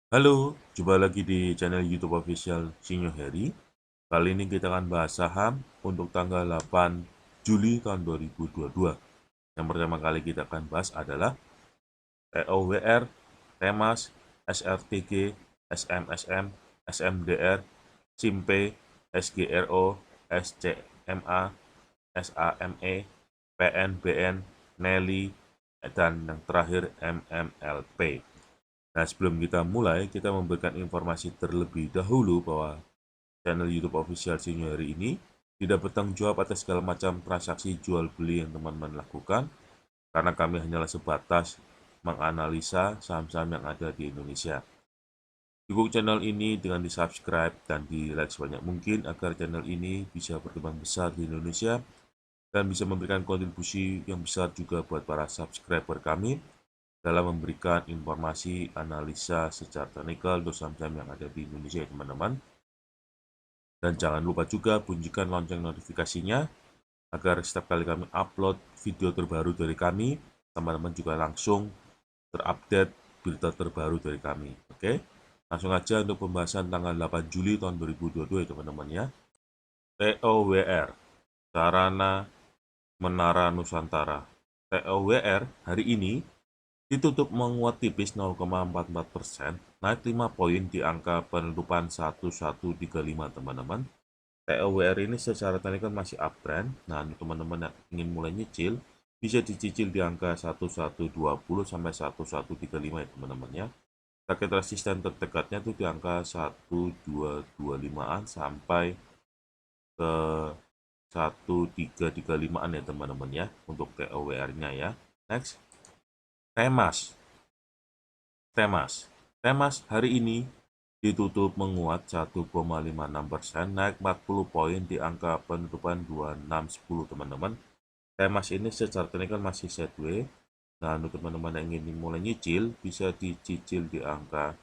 Halo, jumpa lagi di channel YouTube official Sinyo Heri. Kali ini kita akan bahas saham untuk tanggal 8 Juli tahun 2022. Yang pertama kali kita akan bahas adalah EOWR, Temas, SRTG, SMSM, SMDR, SIMPE, SGRO, SCMA, SAME, PNBN, Nelly, dan yang terakhir MMLP. Nah, sebelum kita mulai, kita memberikan informasi terlebih dahulu bahwa channel YouTube official Senior ini tidak bertanggung jawab atas segala macam transaksi jual beli yang teman-teman lakukan, karena kami hanyalah sebatas menganalisa saham-saham yang ada di Indonesia. Dukung channel ini dengan di-subscribe dan di-like sebanyak mungkin agar channel ini bisa berkembang besar di Indonesia dan bisa memberikan kontribusi yang besar juga buat para subscriber kami dalam memberikan informasi analisa secara teknikal untuk saham-saham yang ada di Indonesia, teman-teman. Dan jangan lupa juga bunyikan lonceng notifikasinya agar setiap kali kami upload video terbaru dari kami, teman-teman juga langsung terupdate berita terbaru dari kami. Oke, langsung aja untuk pembahasan tanggal 8 Juli tahun 2022 ya teman-teman ya. TOWR, Sarana Menara Nusantara. TOWR hari ini ditutup menguat tipis 0,44%, naik 5 poin di angka penutupan 1135 teman-teman. TOWR ini secara teknikal masih uptrend. Nah, untuk teman-teman yang ingin mulai nyicil, bisa dicicil di angka 1120 sampai 1135 ya teman-teman ya. Target resisten terdekatnya itu di angka 1225-an sampai ke 1335-an ya teman-teman ya untuk TOWR-nya ya. Next, Temas. Temas hari ini ditutup menguat 1,56%, naik 40 poin di angka penutupan 2610 teman-teman. Temas ini secara teknikal masih sideways. Nah, untuk teman-teman yang ingin mulai nyicil, bisa dicicil di angka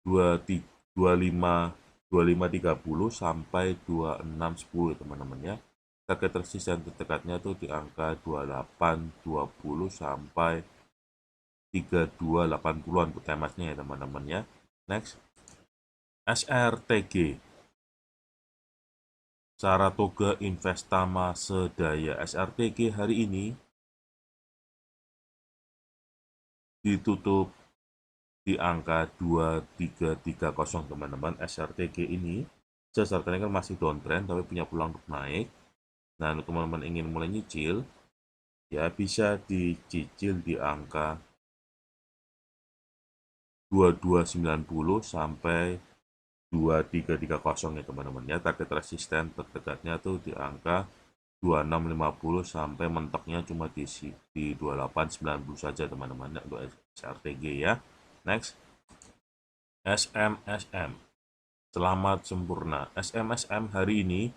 2530 sampai 2610 teman-teman ya. Target resisten terdekatnya tuh di angka 2820 sampai 3280-an untuk temasnya ya teman-teman ya. Next, SRTG, Saratoga Investama Sedaya. SRTG hari ini ditutup di angka 2330 teman-teman. SRTG ini secara kan masih downtrend tapi punya peluang untuk naik. Nah, untuk teman-teman ingin mulai nyicil, ya bisa dicicil di angka 2290 sampai 2330 ya teman-teman ya. Target resisten terdekatnya tuh di angka 2650 sampai mentoknya cuma di 2890 saja teman-teman ya, untuk SRTG ya. Next, SMSM, Selamat Sempurna. SMSM hari ini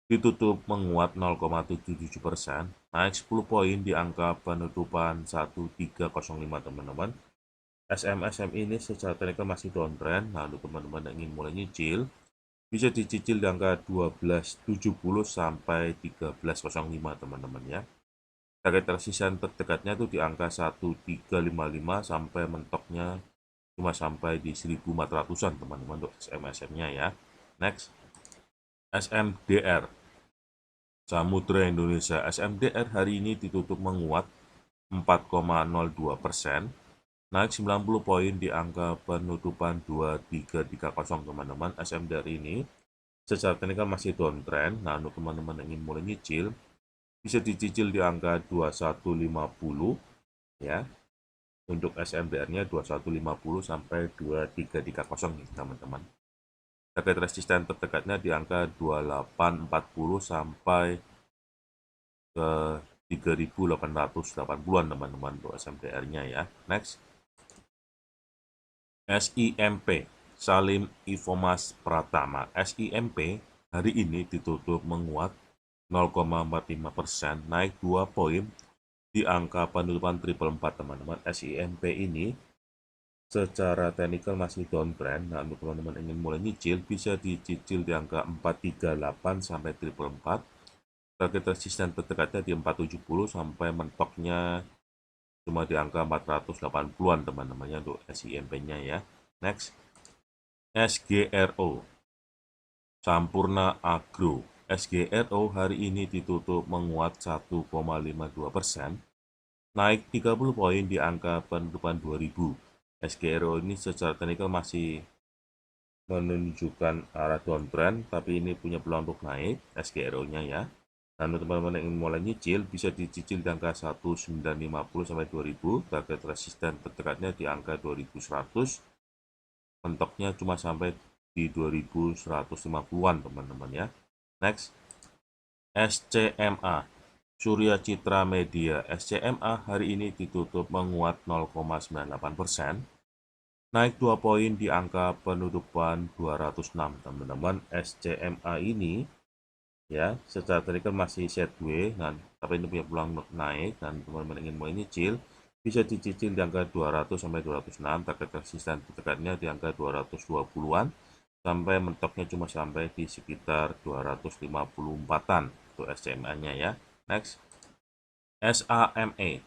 ditutup menguat 0,77%, naik 10 poin di angka penutupan 1305 teman-teman. SMSM ini secara teknikal masih downtrend. Nah, untuk teman-teman yang ingin mulai nyicil, bisa dicicil di angka 1270 sampai 1305 teman-teman ya. Target resisten terdekatnya itu di angka 1355 sampai mentoknya cuma sampai di 1400-an teman-teman untuk SMSM-nya ya. Next, SMDR, Samudra Indonesia. SMDR hari ini ditutup menguat 4,02%, naik 90 poin di angka penutupan 2330 teman-teman. SMDR ini secara teknikal masih downtrend. Nah, untuk teman-teman yang ingin mulai nyicil, bisa dicicil di angka 2150 ya. Untuk SMDR-nya 2150 sampai 2330 nih teman-teman. Target resisten terdekatnya di angka 2840 sampai ke 3880-an teman-teman untuk SMDR-nya ya. Next, SIMP, Salim Infomas Pratama. SIMP hari ini ditutup menguat 0,45%, naik 2 poin di angka penutupan triple 4 teman-teman. SIMP ini secara teknikal masih downtrend. Nah, untuk teman-teman ingin mulai nyicil, bisa dicicil di angka 438 sampai triple 4. Target resisten terdekatnya di 470 sampai mentoknya cuma di angka 480-an teman-teman ya untuk SIMP-nya ya. Next, SGRO Sampurna Agro. SGRO hari ini ditutup menguat 1,52%, naik 30 poin di angka penutupan 2000. SGRO ini secara teknikal masih menunjukkan arah downtrend, tapi ini punya peluang untuk naik SGRO-nya ya. Dan untuk teman-teman yang ingin mulai nyicil, bisa dicicil di angka 1950 sampai 2000, target resisten terdekatnya di angka 2100, mentoknya cuma sampai di 2150-an teman-teman ya. Next, SCMA Surya Citra Media. SCMA hari ini ditutup menguat 0,98%, naik 2 poin di angka penutupan 206 teman-teman. SCMA ini ya secara teknikal masih sideways, dan tapi ini punya peluang naik, dan teman-teman ingin mulai nyicil bisa dicicil di angka 200 sampai 206, target resisten terdekatnya di angka 220-an, sampai mentoknya cuma sampai di sekitar 254-an untuk SCMA-nya ya. Next, SAME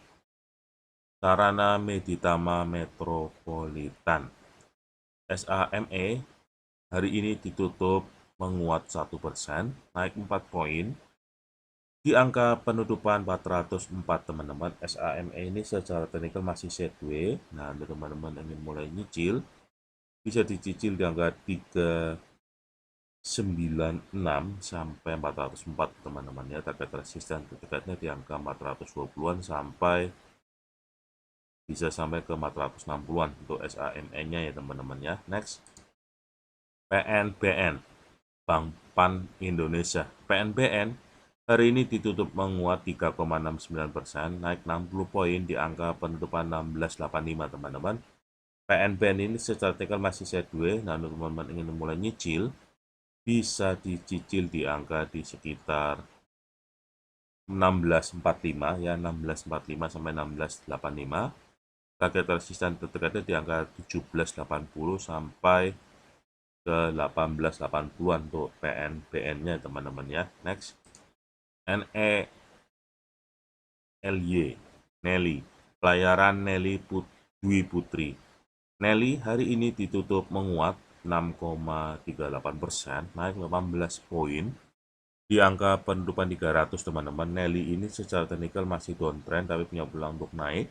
Sarana Meditama Metropolitan. SAME hari ini ditutup menguat 1%, naik 4 poin di angka penutupan 404 teman-teman. SAME ini secara teknikal masih sideways. Nah, teman-teman ingin mulai nyicil bisa dicicil di angka 396 sampai 404 teman-teman ya. Target resisten terdekatnya di angka 420-an sampai bisa sampai ke 460-an untuk SAME-nya ya teman-teman ya. Next, PNBN Bank Pan Indonesia. PNBN hari ini ditutup menguat 3,69%, naik 60 poin di angka penutupan 1685 teman-teman. PNBN ini secara teknikal masih sideways. Nah, teman-teman ingin mulai nyicil bisa dicicil di angka di sekitar 1645 ya, 1645 sampai 1685. Target resisten terdekatnya di angka 1780 sampai ke 1880-an untuk PNBN-nya teman-teman ya. Next, NELY Nelly Pelayaran Nelly Dwi Putri. Nelly hari ini ditutup menguat 6,38%, naik 18 poin di angka penutupan 300 teman-teman. Nelly ini secara teknikal masih downtrend tapi punya peluang untuk naik.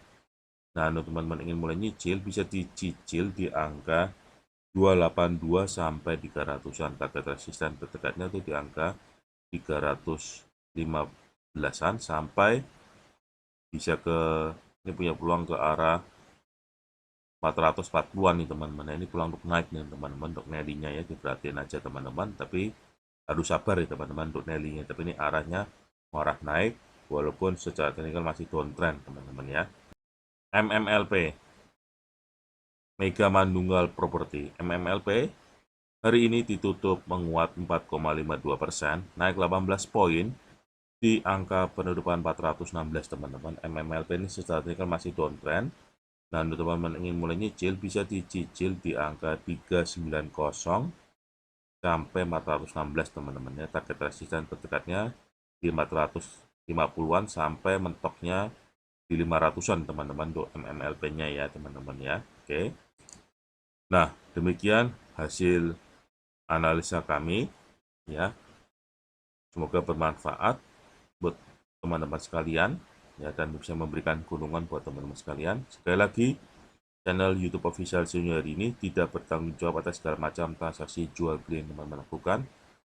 Nah, untuk teman-teman ingin mulai nyicil bisa dicicil di angka 282 sampai 300-an. Target resisten terdekatnya itu di angka 315-an sampai bisa ke, ini punya peluang ke arah 440-an nih teman-teman. Ini peluang untuk naik nih teman-teman untuk Nelly-nya ya, diperhatiin aja teman-teman, tapi harus sabar ya teman-teman untuk Nelly-nya. Tapi ini arahnya arah naik walaupun secara teknikal masih downtrend teman-teman ya. MMLP Mega Manunggal Property. MMLP hari ini ditutup menguat 4,52%, naik 18 poin di angka penutupan 416 teman-teman. MMLP ini secara teknikal masih downtrend. Dan untuk teman-teman ingin mulai nyicil bisa dicicil di angka 390 sampai 416 teman-teman ya. Target resisten terdekatnya di 450-an sampai mentoknya di 500-an teman-teman untuk MMLP-nya ya teman-teman ya. Oke. Nah, demikian hasil analisa kami ya. Semoga bermanfaat buat teman-teman sekalian ya, dan bisa memberikan keuntungan buat teman-teman sekalian. Sekali lagi, channel YouTube Official Senior ini tidak bertanggung jawab atas segala macam transaksi jual beli yang teman-teman lakukan,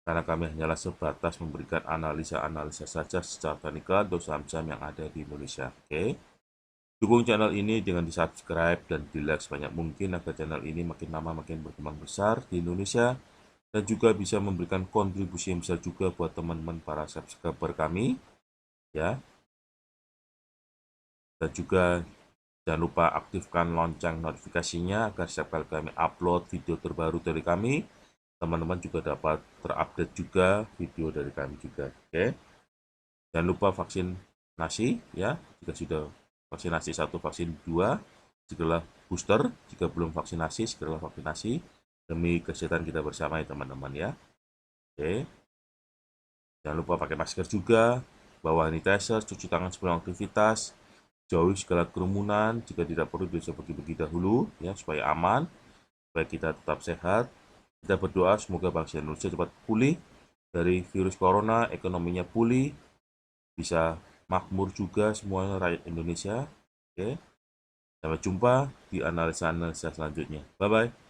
karena kami hanyalah sebatas memberikan analisa-analisa saja secara teknikal untuk saham-saham yang ada di Indonesia. Oke. Dukung channel ini dengan di-subscribe dan di-like sebanyak mungkin agar channel ini makin lama makin berkembang besar di Indonesia, dan juga bisa memberikan kontribusi yang besar juga buat teman-teman para subscriber kami ya. Dan juga jangan lupa aktifkan lonceng notifikasinya agar setiap kali kami upload video terbaru dari kami, teman-teman juga dapat terupdate juga video dari kami juga. Oke. Jangan lupa vaksinasi ya, jika sudah vaksinasi 1, vaksin 2, segeralah booster. Jika belum vaksinasi, segeralah vaksinasi demi kesehatan kita bersama ya teman-teman ya. Oke. Jangan lupa pakai masker juga, bawa sanitizer, cuci tangan sebelum aktivitas, jauhi segala kerumunan, jika tidak perlu bisa pergi-pergi dahulu ya supaya aman, supaya kita tetap sehat. Kita berdoa semoga bangsa Indonesia cepat pulih dari virus corona, ekonominya pulih, bisa makmur juga semuanya rakyat Indonesia. Oke, sampai jumpa di analisa-analisa selanjutnya. Bye-bye.